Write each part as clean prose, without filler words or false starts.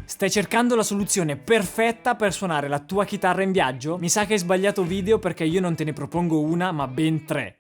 Stai cercando la soluzione perfetta per suonare la tua chitarra in viaggio? Mi sa che hai sbagliato video perché io non te ne propongo una, ma ben 3.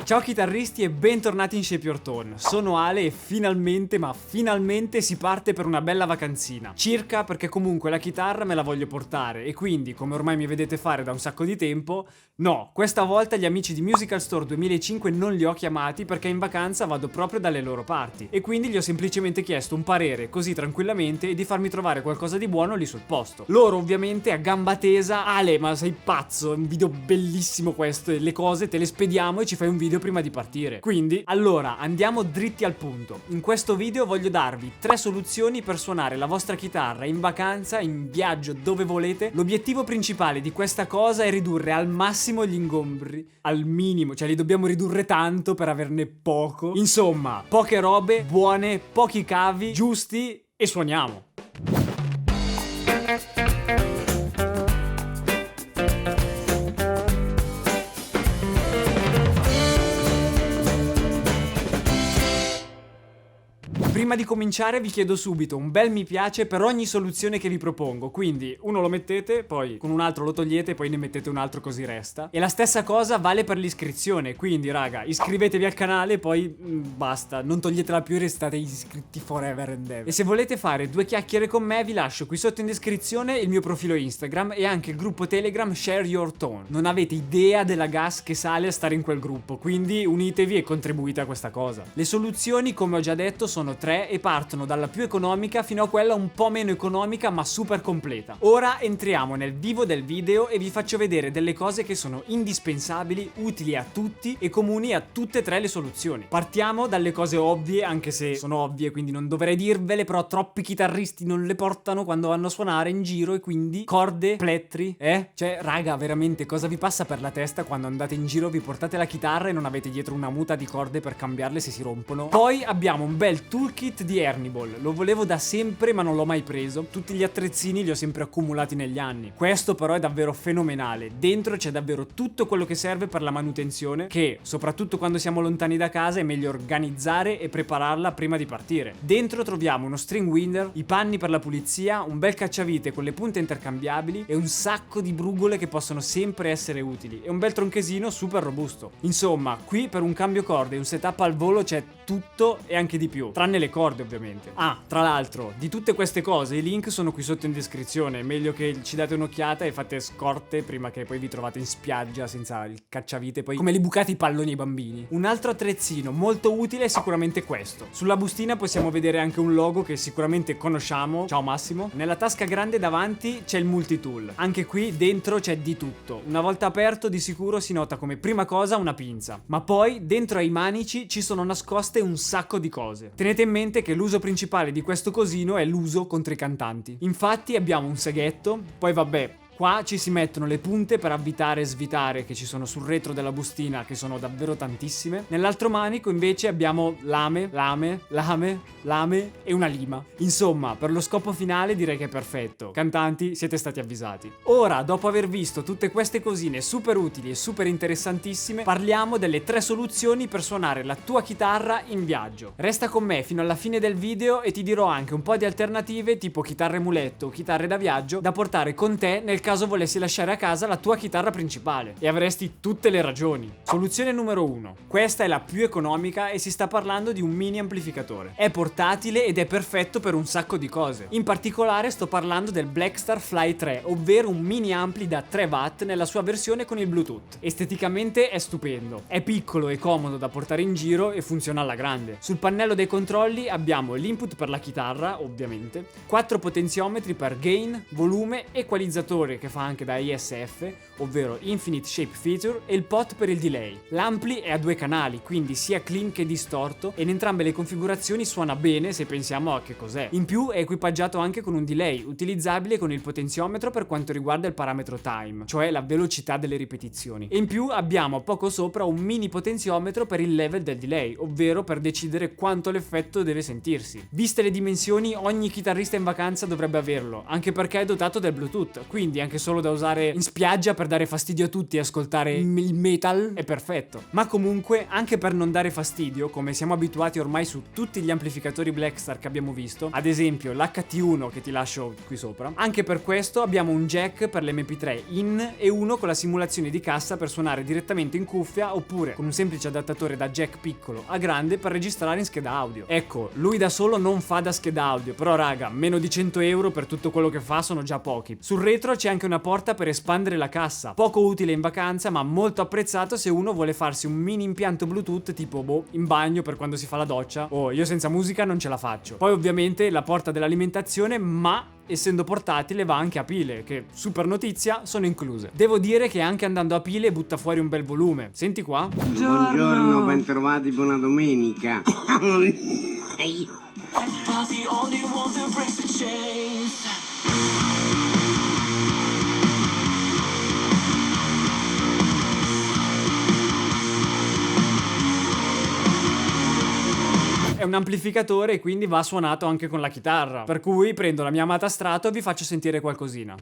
Ciao chitarristi e bentornati in Shape Your Tone. Sono Ale e finalmente, ma finalmente si parte per una bella vacanzina. Circa perché comunque la chitarra me la voglio portare e quindi, come ormai mi vedete fare da un sacco di tempo, no, questa volta gli amici di Musical Store 2005 non li ho chiamati perché in vacanza vado proprio dalle loro parti e quindi gli ho semplicemente chiesto un parere così tranquillamente e di farmi trovare qualcosa di buono lì sul posto. Loro ovviamente a gamba tesa: Ale, ma sei pazzo, è un video bellissimo questo e le cose te le spediamo e ci fai un video prima di partire. Quindi, allora, andiamo dritti al punto. In questo video voglio darvi 3 soluzioni per suonare la vostra chitarra in vacanza, in viaggio, dove volete. L'obiettivo principale di questa cosa è ridurre al massimo gli ingombri, al minimo, cioè li dobbiamo ridurre tanto per averne poco. Insomma, poche robe, buone, pochi cavi, giusti e suoniamo. Prima di cominciare vi chiedo subito un bel mi piace per ogni soluzione che vi propongo, quindi uno lo mettete, poi con un altro lo togliete, poi ne mettete un altro così resta. E la stessa cosa vale per l'iscrizione, quindi raga, iscrivetevi al canale, poi basta, non toglietela più e restate iscritti forever and ever. E se volete fare 2 chiacchiere con me vi lascio qui sotto in descrizione il mio profilo Instagram e anche il gruppo Telegram Share Your Tone. Non avete idea della gas che sale a stare in quel gruppo, quindi unitevi e contribuite a questa cosa. Le soluzioni, come ho già detto, sono 3 e partono dalla più economica fino a quella un po' meno economica ma super completa. Ora entriamo nel vivo del video e vi faccio vedere delle cose che sono indispensabili, utili a tutti e comuni a tutte e 3 le soluzioni. Partiamo dalle cose ovvie, anche se sono ovvie quindi non dovrei dirvele, però troppi chitarristi non le portano quando vanno a suonare in giro e quindi corde, plettri, Cioè raga, veramente cosa vi passa per la testa quando andate in giro, vi portate la chitarra e non avete dietro una muta di corde per cambiarle se si rompono? Poi abbiamo un bel toolkit di Herniball, lo volevo da sempre ma non l'ho mai preso, tutti gli attrezzini li ho sempre accumulati negli anni. Questo però è davvero fenomenale, dentro c'è davvero tutto quello che serve per la manutenzione, che soprattutto quando siamo lontani da casa è meglio organizzare e prepararla prima di partire. Dentro troviamo uno string winder, i panni per la pulizia, un bel cacciavite con le punte intercambiabili e un sacco di brugole che possono sempre essere utili e un bel tronchesino super robusto. Insomma, qui per un cambio corde e un setup al volo c'è tutto e anche di più, tranne le corde ovviamente. Ah, tra l'altro, di tutte queste cose i link sono qui sotto in descrizione, è meglio che ci date un'occhiata e fate scorte prima che poi vi trovate in spiaggia senza il cacciavite, poi come li bucate i palloni ai bambini. Un altro attrezzino molto utile è sicuramente questo. Sulla bustina possiamo vedere anche un logo che sicuramente conosciamo, ciao Massimo. Nella tasca grande davanti c'è il multitool, anche qui dentro c'è di tutto. Una volta aperto di sicuro si nota come prima cosa una pinza, ma poi dentro ai manici ci sono nascoste un sacco di cose. Tenete in mente che l'uso principale di questo cosino è l'uso contro i cantanti. Infatti abbiamo un seghetto, poi vabbè, qua ci si mettono le punte per avvitare e svitare che ci sono sul retro della bustina, che sono davvero tantissime. Nell'altro manico invece abbiamo lame e una lima. Insomma, per lo scopo finale direi che è perfetto. Cantanti, siete stati avvisati. Ora, dopo aver visto tutte queste cosine super utili e super interessantissime, parliamo delle 3 soluzioni per suonare la tua chitarra in viaggio. Resta con me fino alla fine del video e ti dirò anche un po' di alternative tipo chitarre muletto o chitarre da viaggio da portare con te nel caso volessi lasciare a casa la tua chitarra principale, e avresti tutte le ragioni. Soluzione numero 1. Questa è la più economica e si sta parlando di un mini amplificatore. È portatile ed è perfetto per un sacco di cose. In particolare sto parlando del Blackstar Fly 3, ovvero un mini ampli da 3 watt nella sua versione con il Bluetooth. Esteticamente è stupendo, è piccolo e comodo da portare in giro e funziona alla grande. Sul pannello dei controlli abbiamo l'input per la chitarra, ovviamente, 4 potenziometri per gain, volume, equalizzatore che fa anche da ISF, ovvero Infinite Shape Feature, e il pot per il delay. L'ampli è a 2 canali, quindi sia clean che distorto, e in entrambe le configurazioni suona bene se pensiamo a che cos'è. In più è equipaggiato anche con un delay, utilizzabile con il potenziometro per quanto riguarda il parametro time, cioè la velocità delle ripetizioni. E in più abbiamo poco sopra un mini potenziometro per il level del delay, ovvero per decidere quanto l'effetto deve sentirsi. Viste le dimensioni, ogni chitarrista in vacanza dovrebbe averlo, anche perché è dotato del Bluetooth, quindi anche solo da usare in spiaggia per dare fastidio a tutti e ascoltare il metal, è perfetto. Ma comunque, anche per non dare fastidio, come siamo abituati ormai su tutti gli amplificatori Blackstar che abbiamo visto, ad esempio l'HT1 che ti lascio qui sopra, anche per questo abbiamo un jack per l'MP3 in e uno con la simulazione di cassa per suonare direttamente in cuffia, oppure con un semplice adattatore da jack piccolo a grande per registrare in scheda audio. Ecco, lui da solo non fa da scheda audio, però raga, meno di 100 euro per tutto quello che fa sono già pochi. Sul retro c'è anche una porta per espandere la cassa, poco utile in vacanza ma molto apprezzato se uno vuole farsi un mini impianto Bluetooth tipo in bagno per quando si fa la doccia. Io senza musica non ce la faccio. Poi ovviamente la porta dell'alimentazione, ma essendo portatile va anche a pile, che super notizia, sono incluse. Devo dire che anche andando a pile butta fuori un bel volume. Senti qua. Buongiorno, bentrovati, buona domenica. È un amplificatore e quindi va suonato anche con la chitarra, per cui prendo la mia amata Strato e vi faccio sentire qualcosina.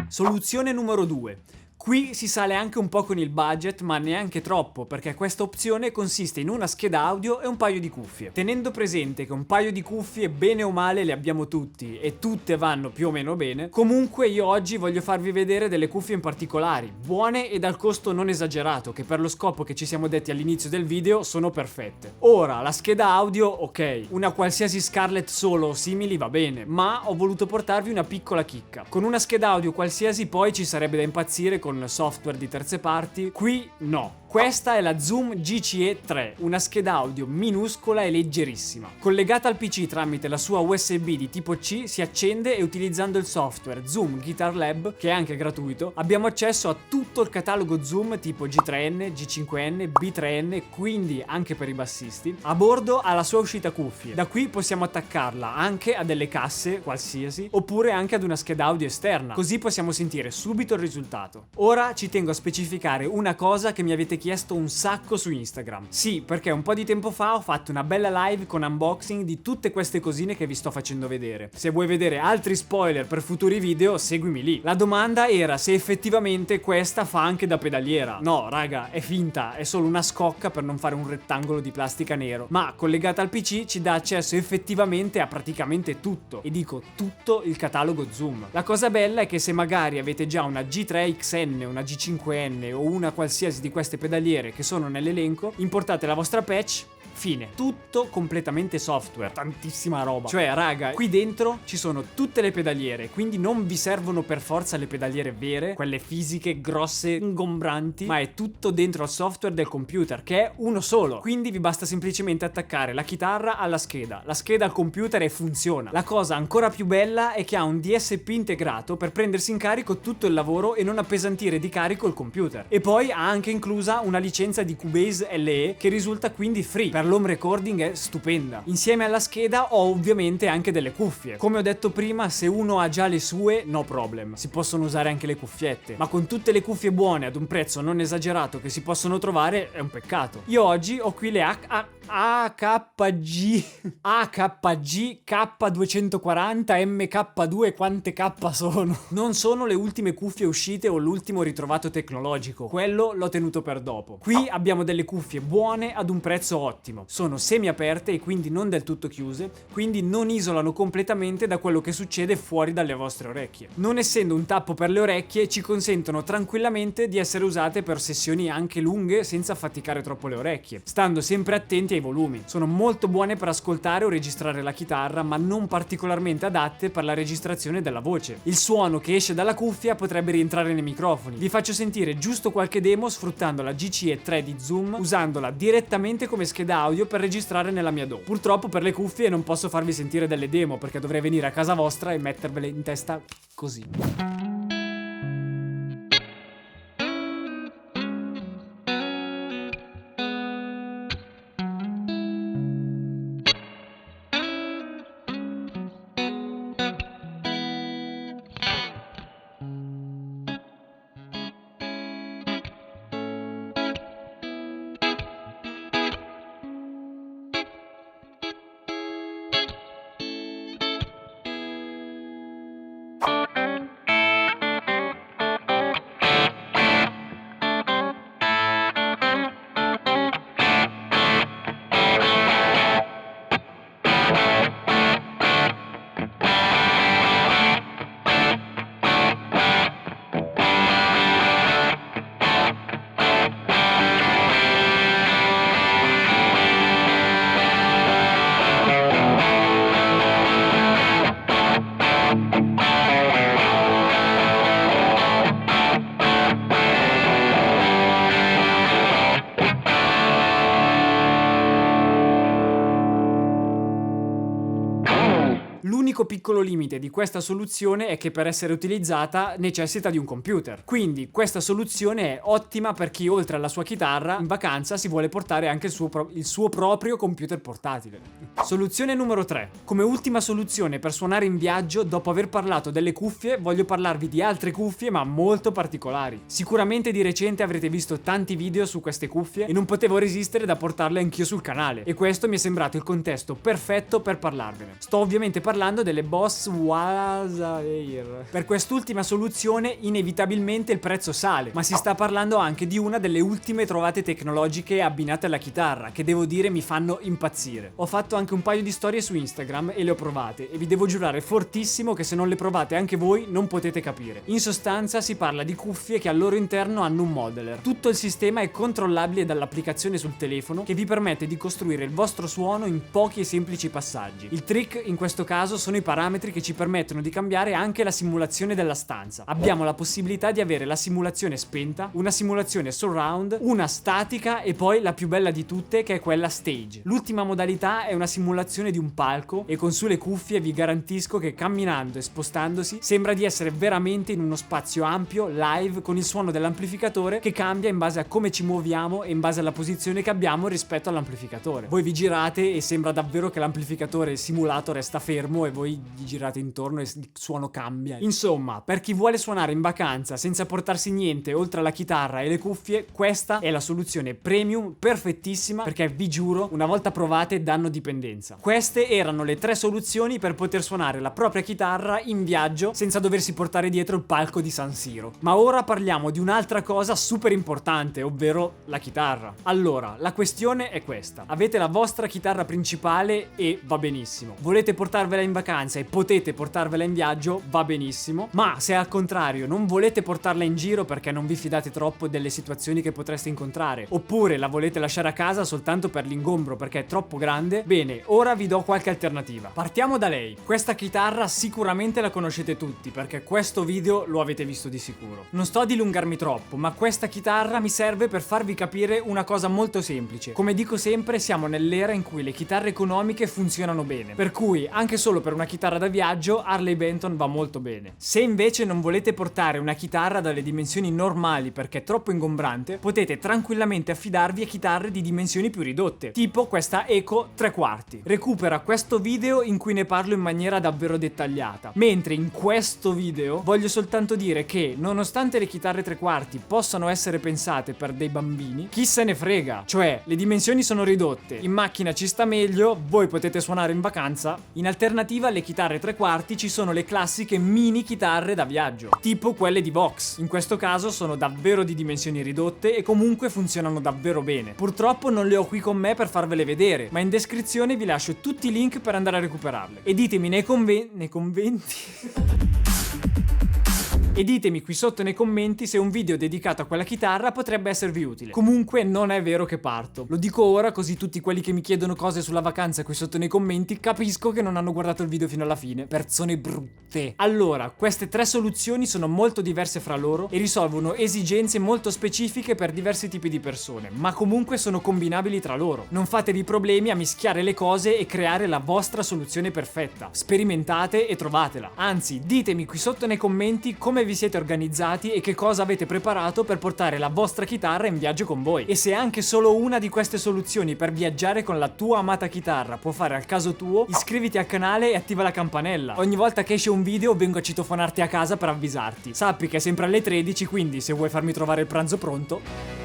Soluzione numero 2. Qui si sale anche un po' con il budget, ma neanche troppo, perché questa opzione consiste in una scheda audio e un paio di cuffie. Tenendo presente che un paio di cuffie bene o male le abbiamo tutti e tutte vanno più o meno bene, comunque io oggi voglio farvi vedere delle cuffie in particolari, buone e dal costo non esagerato, che per lo scopo che ci siamo detti all'inizio del video sono perfette. Ora, la scheda audio, ok, una qualsiasi Scarlett Solo o simili va bene, ma ho voluto portarvi una piccola chicca. Con una scheda audio qualsiasi poi ci sarebbe da impazzire con software di terze parti, qui no. Questa è la Zoom GCE 3, una scheda audio minuscola e leggerissima. Collegata al PC tramite la sua USB di tipo C, si accende e utilizzando il software Zoom Guitar Lab, che è anche gratuito, abbiamo accesso a tutto il catalogo Zoom tipo G3N, G5N, B3N, quindi anche per i bassisti. A bordo ha la sua uscita cuffie. Da qui possiamo attaccarla anche a delle casse qualsiasi, oppure anche ad una scheda audio esterna, così possiamo sentire subito il risultato. Ora ci tengo a specificare una cosa che mi avete chiesto un sacco su Instagram. Sì, perché un po' di tempo fa ho fatto una bella live con unboxing di tutte queste cosine che vi sto facendo vedere. Se vuoi vedere altri spoiler per futuri video, seguimi lì. La domanda era se effettivamente questa fa anche da pedaliera. No, raga, è finta, è solo una scocca per non fare un rettangolo di plastica nero, ma collegata al PC ci dà accesso effettivamente a praticamente tutto, e dico tutto il catalogo Zoom. La cosa bella è che se magari avete già una G3XN, una G5N o una qualsiasi di queste pedaliere che sono nell'elenco, importate la vostra patch, Fine. Tutto completamente software. Tantissima roba. Cioè, raga, qui dentro ci sono tutte le pedaliere, quindi non vi servono per forza le pedaliere vere, quelle fisiche, grosse, ingombranti, ma è tutto dentro al software del computer, che è uno solo. Quindi vi basta semplicemente attaccare la chitarra alla scheda, la scheda al computer e funziona. La cosa ancora più bella è che ha un DSP integrato per prendersi in carico tutto il lavoro e non appesantire di carico il computer. E poi ha anche inclusa una licenza di Cubase LE che risulta quindi free. Per l'home recording è stupenda. Insieme alla scheda ho ovviamente anche delle cuffie. Come ho detto prima, se uno ha già le sue, no problem, si possono usare anche le cuffiette, ma con tutte le cuffie buone ad un prezzo non esagerato che si possono trovare è un peccato. Io oggi ho qui le AKG K240 MK2, quante K sono? Non sono le ultime cuffie uscite o l'ultimo ritrovato tecnologico, quello l'ho tenuto per dopo. Qui abbiamo delle cuffie buone ad un prezzo ottimo, sono semi aperte e quindi non del tutto chiuse, quindi non isolano completamente da quello che succede fuori dalle vostre orecchie. Non essendo un tappo per le orecchie, ci consentono tranquillamente di essere usate per sessioni anche lunghe senza affaticare troppo le orecchie, stando sempre attenti ai volumi. Sono molto buone per ascoltare o registrare la chitarra, ma non particolarmente adatte per la registrazione della voce. Il suono che esce dalla cuffia potrebbe rientrare nei microfoni. Vi faccio sentire giusto qualche demo sfruttando la GCE3 di Zoom, usandola direttamente come scheda audio per registrare nella mia DAW. Purtroppo per le cuffie non posso farvi sentire delle demo perché dovrei venire a casa vostra e mettervele in testa così. L'unico piccolo limite di questa soluzione è che per essere utilizzata necessita di un computer. Quindi questa soluzione è ottima per chi oltre alla sua chitarra in vacanza si vuole portare anche il suo proprio computer portatile. Soluzione numero 3. Come ultima soluzione per suonare in viaggio, dopo aver parlato delle cuffie, voglio parlarvi di altre cuffie ma molto particolari. Sicuramente di recente avrete visto tanti video su queste cuffie e non potevo resistere da portarle anch'io sul canale, e questo mi è sembrato il contesto perfetto per parlarvene. Sto ovviamente parlando delle Boss Waza Air. Per quest'ultima soluzione inevitabilmente il prezzo sale, ma si sta parlando anche di una delle ultime trovate tecnologiche abbinate alla chitarra, che devo dire mi fanno impazzire. Ho fatto anche un paio di storie su Instagram e le ho provate, e vi devo giurare fortissimo che se non le provate anche voi non potete capire. In sostanza si parla di cuffie che al loro interno hanno un modeler. Tutto il sistema è controllabile dall'applicazione sul telefono, che vi permette di costruire il vostro suono in pochi e semplici passaggi. Il trick in questo caso sono i parametri che ci permettono di cambiare anche la simulazione della stanza. Abbiamo la possibilità di avere la simulazione spenta, una simulazione surround, una statica e poi la più bella di tutte, che è quella stage. L'ultima modalità è una simulazione di un palco, e con sulle cuffie vi garantisco che camminando e spostandosi sembra di essere veramente in uno spazio ampio, live, con il suono dell'amplificatore che cambia in base a come ci muoviamo e in base alla posizione che abbiamo rispetto all'amplificatore. Voi vi girate e sembra davvero che l'amplificatore simulato resta fermo e voi gli girate intorno e il suono cambia. Insomma, per chi vuole suonare in vacanza senza portarsi niente oltre alla chitarra e le cuffie, questa è la soluzione premium perfettissima, perché vi giuro, una volta provate danno dipendenza. Queste erano le 3 soluzioni per poter suonare la propria chitarra in viaggio senza doversi portare dietro il palco di San Siro. Ma ora parliamo di un'altra cosa super importante, ovvero la chitarra. Allora, la questione è questa: avete la vostra chitarra principale e va benissimo. Volete portarvela in vacanza e potete portarvela in viaggio, va benissimo, ma se al contrario non volete portarla in giro perché non vi fidate troppo delle situazioni che potreste incontrare, oppure la volete lasciare a casa soltanto per l'ingombro perché è troppo grande, bene, ora vi do qualche alternativa. Partiamo da lei. Questa chitarra sicuramente la conoscete tutti perché questo video lo avete visto di sicuro. Non sto a dilungarmi troppo, ma questa chitarra mi serve per farvi capire una cosa molto semplice. Come dico sempre, siamo nell'era in cui le chitarre economiche funzionano bene, per cui anche solo per una chitarra da viaggio Harley Benton va molto bene. Se invece non volete portare una chitarra dalle dimensioni normali perché è troppo ingombrante, potete tranquillamente affidarvi a chitarre di dimensioni più ridotte, tipo questa Eco 3/4. Recupera questo video in cui ne parlo in maniera davvero dettagliata, mentre in questo video voglio soltanto dire che nonostante le chitarre 3/4 possano essere pensate per dei bambini, chi se ne frega, cioè le dimensioni sono ridotte, in macchina ci sta meglio, voi potete suonare in vacanza. In alternativa alle chitarre 3/4 ci sono le classiche mini chitarre da viaggio, tipo quelle di Vox. In questo caso sono davvero di dimensioni ridotte e comunque funzionano davvero bene. Purtroppo non le ho qui con me per farvele vedere, ma in descrizione vi lascio tutti i link per andare a recuperarle. E ditemi nei conventi e ditemi qui sotto nei commenti se un video dedicato a quella chitarra potrebbe esservi utile. Comunque non è vero che parto. Lo dico ora così tutti quelli che mi chiedono cose sulla vacanza qui sotto nei commenti capisco che non hanno guardato il video fino alla fine. Persone brutte. Allora, queste 3 soluzioni sono molto diverse fra loro e risolvono esigenze molto specifiche per diversi tipi di persone, ma comunque sono combinabili tra loro. Non fatevi problemi a mischiare le cose e creare la vostra soluzione perfetta. Sperimentate e trovatela. Anzi, ditemi qui sotto nei commenti come vi siete organizzati e che cosa avete preparato per portare la vostra chitarra in viaggio con voi. E se anche solo una di queste soluzioni per viaggiare con la tua amata chitarra può fare al caso tuo, iscriviti al canale e attiva la campanella. Ogni volta che esce un video vengo a citofonarti a casa per avvisarti. Sappi che è sempre alle 13, quindi se vuoi farmi trovare il pranzo pronto...